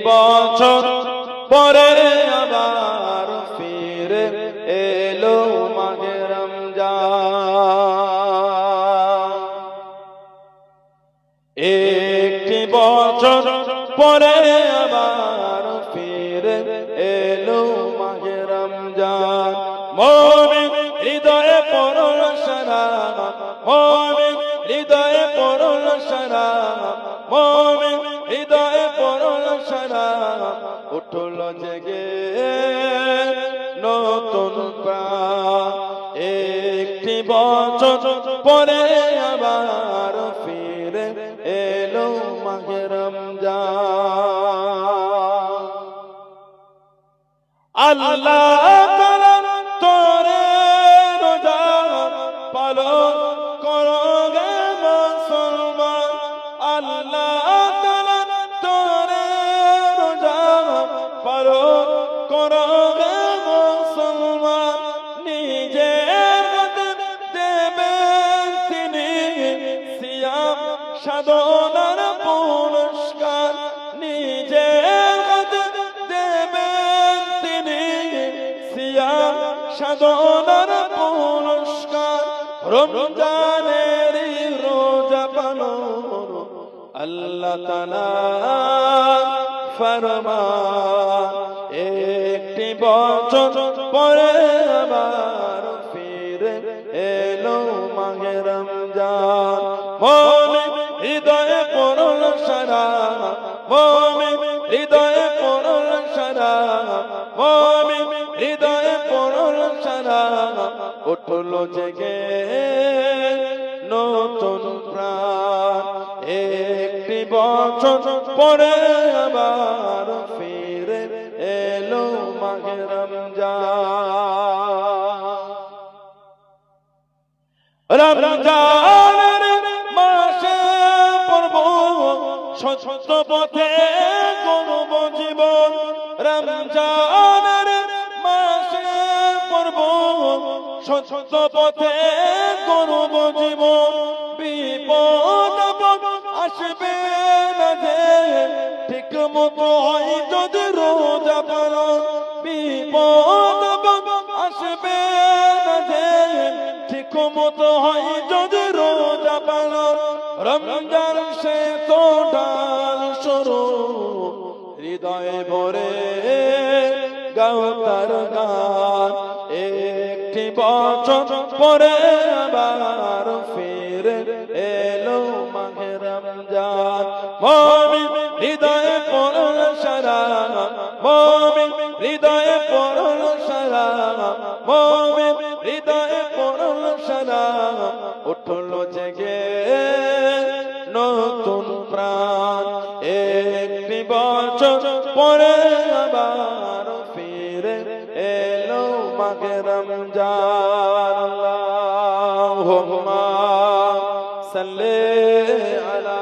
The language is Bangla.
বছর পরে আবার ফিরে এলো মাহে রমজান। একটি বছর পরে আবার ফিরে এলো মাহে রমজান। মুমিন হৃদয়ে পড়ল সারা, মুমিন হৃদয়ে পড়ল সারা, মুমিন হৃদয়ে পড়ল সারা, উঠল জেগে নতুন প্রাণ। একটি বছর পরে আবার ফিরে এলো মাহে রমজান। আল্লাহ তাআলা তোরে রোজা পালন করো গে মুসলমান। আল্লাহ তাআলা তোরে রোজা পালন করো গে মুসলমান। নিজের দেবেন তিনি সিয়াম সাধনার পুরস্কার। নিজের দেবেন তিনি সিয়াম সাধনার পুরস্কার। রমজানের রোজা পালন আল্লাহ তাআলার ফরমান। একটি বছর পরে আবার ফিরে এলো মাহে রমজান। মুমিন হৃদয়ে পড়ল সারা, মুমিন হৃদয়ে পড়ল সারা, মুমিন হৃদয়ে পড়ল সারা, উঠল জেগে নতুন প্রাণ। একটি বছর পরে আবার ফিরে এলো মাহে রমজান। রমজানের মাসে পড়ব সত্য পথে গড়ব জীবন। রমজানের মাসে পড়ব সত্য পথে গড়ব জীবন। বিপদ আসবে না যে ঠিক মতো হয় যদি রোজা পালন। বিপদ আসবে না যে ঠিক মতো হয় যদি রোজা পালন। রমজান সে তো ডাল শুরু, হৃদয়ে ভরে গাও তার গান। একটি বছর পরে আবার ফিরে এলো মাহে রমজান। মুমিন হৃদয়ে পড়ল সারা, মুমিন হৃদয়ে পড়ল সারা, মুমিন হৃদয়ে পড়ল সারা, উঠল জেগে নতুন প্রাণ। একটি বছর পরে আবার ফিরে এলো মাহে রমজান। আল্লাহুম্মা সাল্লি আলা